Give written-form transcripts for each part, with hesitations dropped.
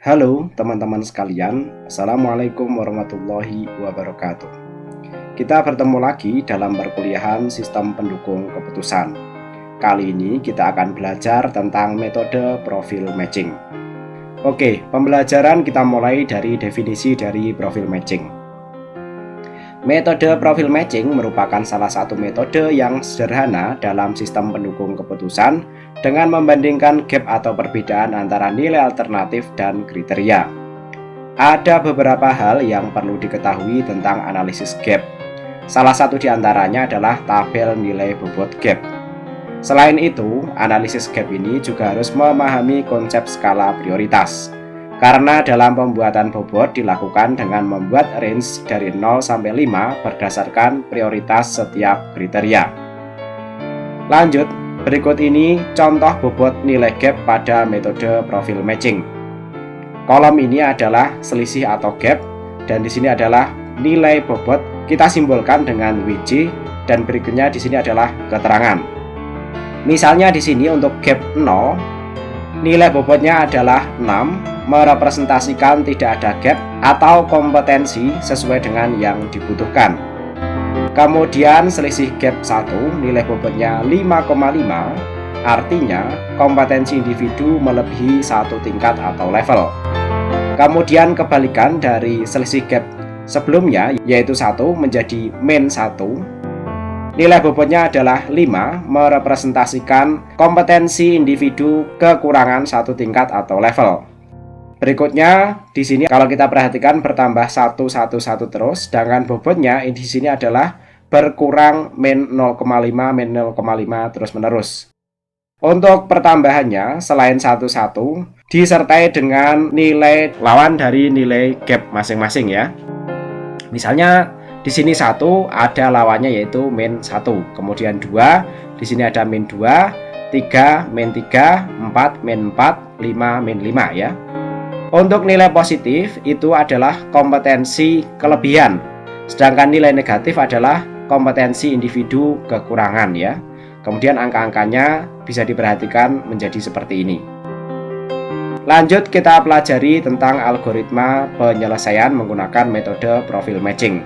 Halo teman-teman sekalian, Assalamualaikum warahmatullahi wabarakatuh. Kita bertemu lagi dalam perkuliahan sistem pendukung keputusan. Kali ini kita akan belajar tentang metode profil matching. Oke, pembelajaran kita mulai dari definisi dari profil matching. Metode profil matching merupakan salah satu metode yang sederhana dalam sistem pendukung keputusan dengan membandingkan gap atau perbedaan antara nilai alternatif dan kriteria. Ada beberapa hal yang perlu diketahui tentang analisis gap. Salah satu di antaranya adalah tabel nilai bobot gap. Selain itu, analisis gap ini juga harus memahami konsep skala prioritas. Karena dalam pembuatan bobot dilakukan dengan membuat range dari 0 sampai 5 berdasarkan prioritas setiap kriteria. Lanjut, berikut ini contoh bobot nilai gap pada metode profil matching. Kolom ini adalah selisih atau gap dan di sini adalah nilai bobot. Kita simbolkan dengan WJ dan berikutnya di sini adalah keterangan. Misalnya di sini untuk gap 0, nilai bobotnya adalah 6, merepresentasikan tidak ada gap atau kompetensi sesuai dengan yang dibutuhkan. Kemudian selisih gap 1, nilai bobotnya 5,5, artinya kompetensi individu melebihi satu tingkat atau level. Kemudian kebalikan dari selisih gap sebelumnya, yaitu 1 menjadi min 1, nilai bobotnya adalah 5, merepresentasikan kompetensi individu kekurangan satu tingkat atau level. Berikutnya di sini kalau kita perhatikan bertambah 1 terus, sedangkan bobotnya di sini adalah berkurang min 0,5 terus menerus. Untuk pertambahannya selain 1 disertai dengan nilai lawan dari nilai gap masing-masing ya. Misalnya di sini 1 ada lawannya yaitu min 1, kemudian 2, di sini ada min 2, 3, min 3, 4, min 4, 5, min 5 ya. Untuk nilai positif itu adalah kompetensi kelebihan, sedangkan nilai negatif adalah kompetensi individu kekurangan ya. Kemudian angka-angkanya bisa diperhatikan menjadi seperti ini. Lanjut kita pelajari tentang algoritma penyelesaian menggunakan metode profil matching.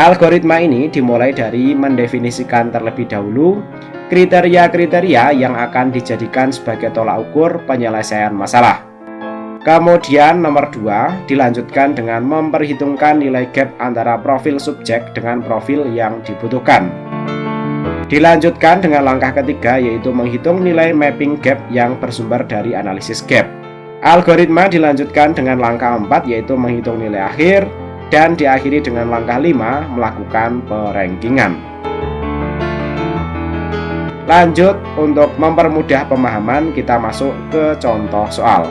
Algoritma ini dimulai dari mendefinisikan terlebih dahulu kriteria-kriteria yang akan dijadikan sebagai tolak ukur penyelesaian masalah. Kemudian nomor 2 dilanjutkan dengan memperhitungkan nilai gap antara profil subjek dengan profil yang dibutuhkan. Dilanjutkan dengan langkah ketiga yaitu menghitung nilai mapping gap yang bersumber dari analisis gap. Algoritma dilanjutkan dengan langkah 4 yaitu menghitung nilai akhir dan diakhiri dengan langkah 5 melakukan perankingan. Lanjut, untuk mempermudah pemahaman kita masuk ke contoh soal.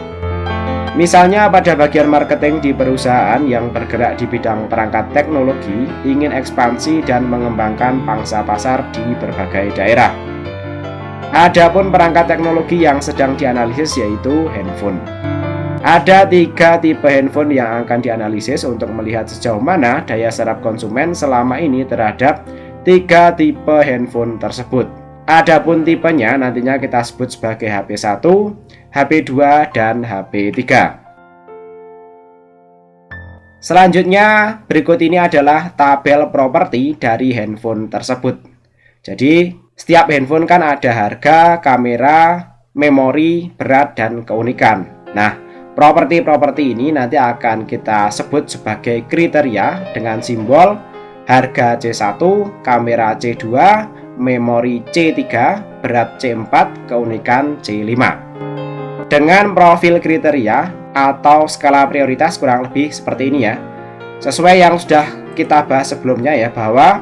Misalnya pada bagian marketing di perusahaan yang bergerak di bidang perangkat teknologi ingin ekspansi dan mengembangkan pangsa pasar di berbagai daerah. Adapun perangkat teknologi yang sedang dianalisis yaitu handphone. Ada 3 tipe handphone yang akan dianalisis untuk melihat sejauh mana daya serap konsumen selama ini terhadap 3 tipe handphone tersebut. Adapun tipenya nantinya kita sebut sebagai HP1, HP2, dan HP3. Selanjutnya, berikut ini adalah tabel properti dari handphone tersebut. Jadi, setiap handphone kan ada harga, kamera, memori, berat, dan keunikan. Nah, properti-properti ini nanti akan kita sebut sebagai kriteria dengan simbol harga C1, kamera C2, memori C3, berat C4, keunikan C5. Dengan profil kriteria atau skala prioritas kurang lebih seperti ini ya. Sesuai yang sudah kita bahas sebelumnya ya, bahwa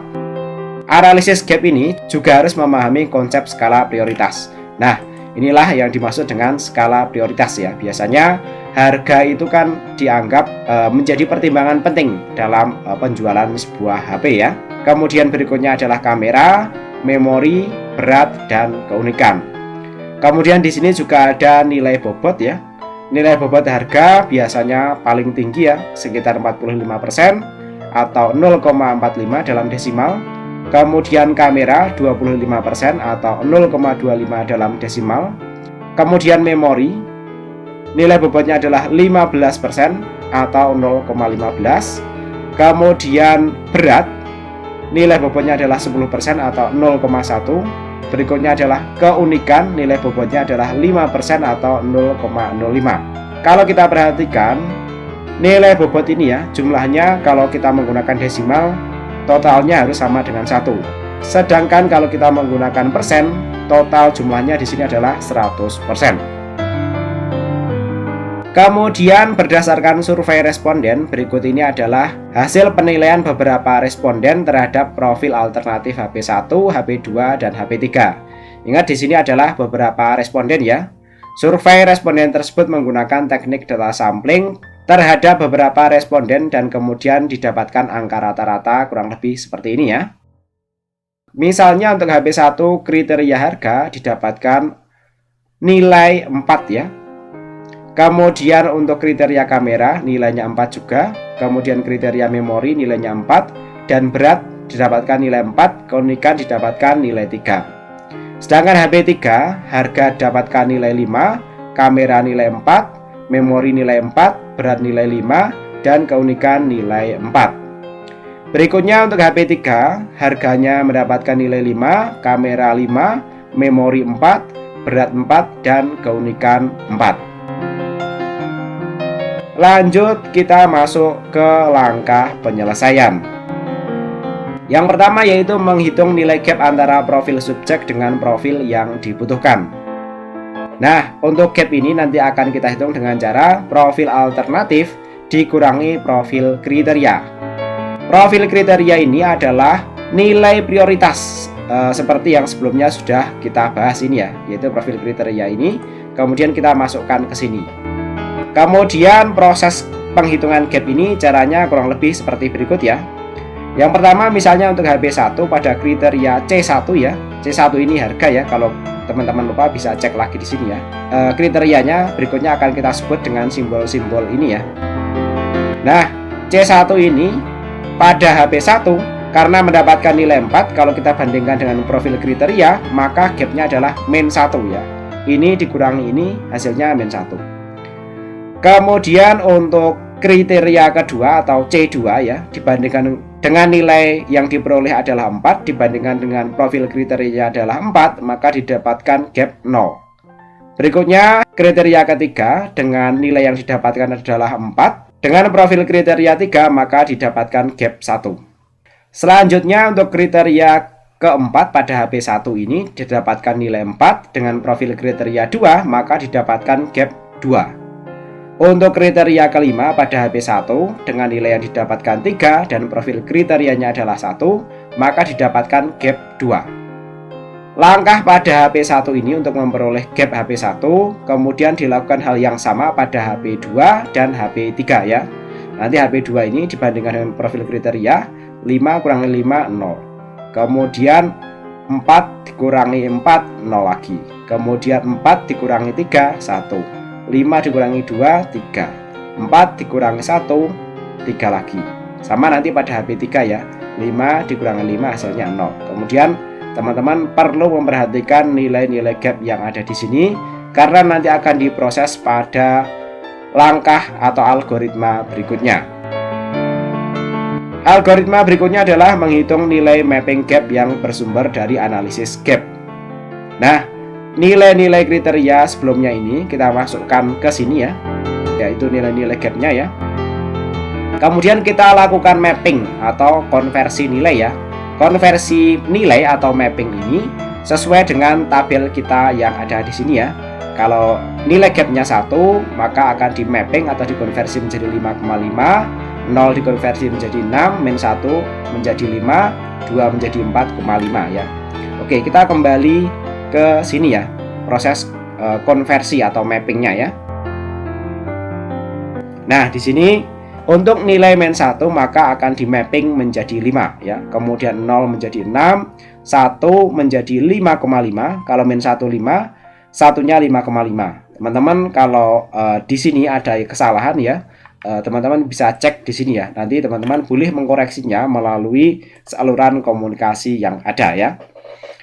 analisis gap ini juga harus memahami konsep skala prioritas. Nah, inilah yang dimaksud dengan skala prioritas ya. Biasanya harga itu kan dianggap menjadi pertimbangan penting dalam penjualan sebuah HP ya. Kemudian berikutnya adalah kamera, memori, berat, dan keunikan. Kemudian di sini juga ada nilai bobot ya. Nilai bobot harga biasanya paling tinggi ya, sekitar 45% atau 0,45 dalam desimal. Kemudian kamera 25% atau 0,25 dalam desimal. Kemudian memori nilai bobotnya adalah 15% atau 0,15. Kemudian berat, nilai bobotnya adalah 10% atau 0,1. Berikutnya adalah keunikan, nilai bobotnya adalah 5% atau 0,05. Kalau kita perhatikan nilai bobot ini ya, jumlahnya kalau kita menggunakan desimal totalnya harus sama dengan 1. Sedangkan kalau kita menggunakan persen, total jumlahnya di sini adalah 100%. Kemudian berdasarkan survei responden, berikut ini adalah hasil penilaian beberapa responden terhadap profil alternatif HP1, HP2, dan HP3. Ingat di sini adalah beberapa responden ya. Survei responden tersebut menggunakan teknik data sampling terhadap beberapa responden dan kemudian didapatkan angka rata-rata kurang lebih seperti ini ya. Misalnya untuk HP1 kriteria harga didapatkan nilai 4 ya. Kemudian untuk kriteria kamera nilainya 4 juga. Kemudian kriteria memori nilainya 4. Dan berat didapatkan nilai 4. Keunikan didapatkan nilai 3. Sedangkan HP3 harga dapatkan nilai 5. Kamera nilai 4. Memori nilai 4. Berat nilai 5. Dan keunikan nilai 4. Berikutnya untuk HP3 harganya mendapatkan nilai 5. Kamera 5. Memori 4. Berat 4. Dan keunikan 4. Lanjut kita masuk ke langkah penyelesaian. Yang pertama yaitu menghitung nilai gap antara profil subjek dengan profil yang dibutuhkan. Nah, untuk gap ini nanti akan kita hitung dengan cara profil alternatif dikurangi profil kriteria. Profil kriteria ini adalah nilai prioritas seperti yang sebelumnya sudah kita bahas ini ya, yaitu profil kriteria ini kemudian kita masukkan ke sini. Kemudian proses penghitungan gap ini caranya kurang lebih seperti berikut ya. Yang pertama misalnya untuk HP1 pada kriteria C1 ya. C1 ini harga ya, kalau teman-teman lupa bisa cek lagi di sini ya. Kriterianya berikutnya akan kita sebut dengan simbol-simbol ini ya. Nah, C1 ini pada HP1 karena mendapatkan nilai 4, kalau kita bandingkan dengan profil kriteria maka gapnya adalah min 1 ya. Ini dikurangi ini hasilnya min 1. Kemudian untuk kriteria kedua atau C2 ya, dibandingkan dengan nilai yang diperoleh adalah 4 dibandingkan dengan profil kriteria adalah 4, maka didapatkan gap 0. Berikutnya kriteria ketiga dengan nilai yang didapatkan adalah 4, dengan profil kriteria 3 maka didapatkan gap 1. Selanjutnya untuk kriteria keempat pada HP1 ini didapatkan nilai 4, dengan profil kriteria 2 maka didapatkan gap 2. Untuk kriteria kelima pada HP1 dengan nilai yang didapatkan 3 dan profil kriterianya adalah 1, maka didapatkan gap 2. Langkah pada HP1 ini untuk memperoleh gap HP1, kemudian dilakukan hal yang sama pada HP2 dan HP3 ya. Nanti HP2 ini dibandingkan dengan profil kriteria 5 kurangi 5, 0. Kemudian 4 dikurangi 4, 0 lagi. Kemudian 4 dikurangi 3, 1. 5 dikurangi 2, 3. 4 dikurangi 1, 3 lagi. Sama nanti pada HP3 ya. 5 dikurangi 5 hasilnya 0. Kemudian teman-teman perlu memperhatikan nilai-nilai gap yang ada di sini karena nanti akan diproses pada langkah atau algoritma berikutnya. Algoritma berikutnya adalah menghitung nilai mapping gap yang bersumber dari analisis gap. Nah, nilai-nilai kriteria sebelumnya ini kita masukkan ke sini ya, yaitu nilai-nilai gapnya ya. Kemudian kita lakukan mapping atau konversi nilai ya. Konversi nilai atau mapping ini sesuai dengan tabel kita yang ada di sini ya. Kalau nilai gapnya 1 maka akan di mapping atau dikonversi menjadi 5,5, 0 dikonversi menjadi 6, min 1 menjadi 5, 2 menjadi 4,5 ya. Oke, kita kembali ke sini ya, proses konversi atau mappingnya ya. Nah, di sini untuk nilai min 1 maka akan di mapping menjadi 5 ya. Kemudian 0 menjadi 6, 1 menjadi 5,5. Kalau min 1 5, satunya 5,5. Teman-teman kalau di sini ada kesalahan ya, teman-teman bisa cek di sini ya. Nanti teman-teman boleh mengkoreksinya melalui saluran komunikasi yang ada ya.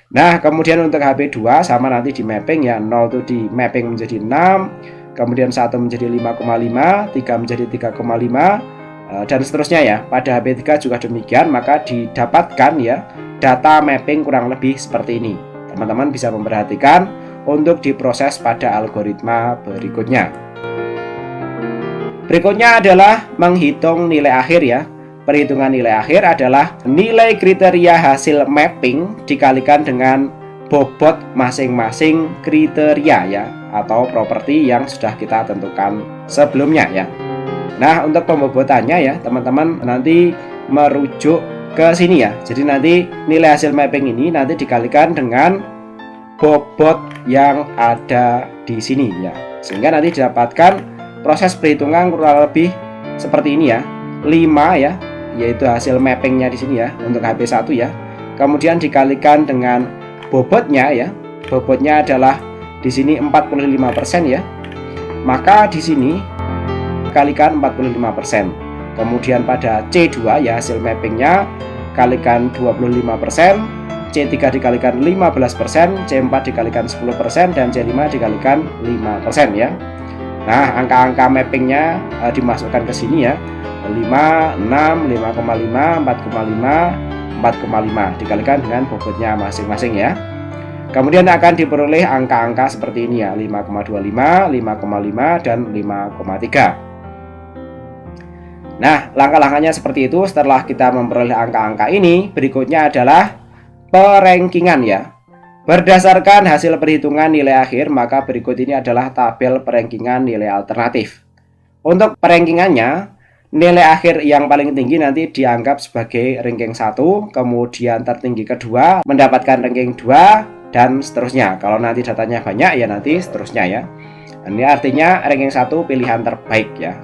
Nah, kemudian untuk HP2 sama nanti di mapping ya, 0 itu di mapping menjadi 6, kemudian 1 menjadi 5,5, 3 menjadi 3,5, dan seterusnya ya. Pada HP3 juga demikian, maka didapatkan ya data mapping kurang lebih seperti ini. Teman-teman bisa memperhatikan untuk diproses pada algoritma berikutnya. Berikutnya adalah menghitung nilai akhir ya. Perhitungan nilai akhir adalah nilai kriteria hasil mapping dikalikan dengan bobot masing-masing kriteria ya, atau properti yang sudah kita tentukan sebelumnya ya. Nah, untuk pembobotannya ya, teman-teman nanti merujuk ke sini ya. Jadi nanti nilai hasil mapping ini nanti dikalikan dengan bobot yang ada di sini ya. Sehingga nanti didapatkan proses perhitungan kurang lebih seperti ini ya. 5 ya, yaitu hasil mappingnya di sini ya untuk HP1 ya. Kemudian dikalikan dengan bobotnya ya. Bobotnya adalah di sini 45% ya. Maka di sini kalikan 45%. Kemudian pada C2 ya hasil mappingnya kalikan 25%, C3 dikalikan 15%, C4 dikalikan 10%, dan C5 dikalikan 5% ya. Nah, angka-angka mappingnya dimasukkan ke sini ya. 5, 6, 5,5, 4,5, 4,5 dikalikan dengan bobotnya masing-masing ya. Kemudian akan diperoleh angka-angka seperti ini ya, 5,25, 5,5, dan 5,3. Nah, langkah-langkahnya seperti itu. Setelah kita memperoleh angka-angka ini, berikutnya adalah perangkingan ya. Berdasarkan hasil perhitungan nilai akhir, maka berikut ini adalah tabel perangkingan nilai alternatif. Untuk perangkingannya, nilai akhir yang paling tinggi nanti dianggap sebagai ranking 1, kemudian tertinggi kedua mendapatkan ranking 2, dan seterusnya. Kalau nanti datanya banyak ya nanti seterusnya ya. Ini artinya ranking 1 pilihan terbaik ya.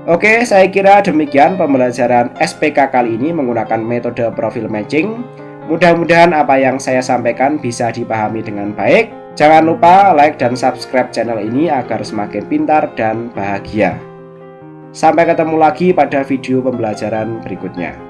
Oke, saya kira demikian pembelajaran SPK kali ini menggunakan metode profil matching. Mudah-mudahan apa yang saya sampaikan bisa dipahami dengan baik. Jangan lupa like dan subscribe channel ini agar semakin pintar dan bahagia. Sampai ketemu lagi pada video pembelajaran berikutnya.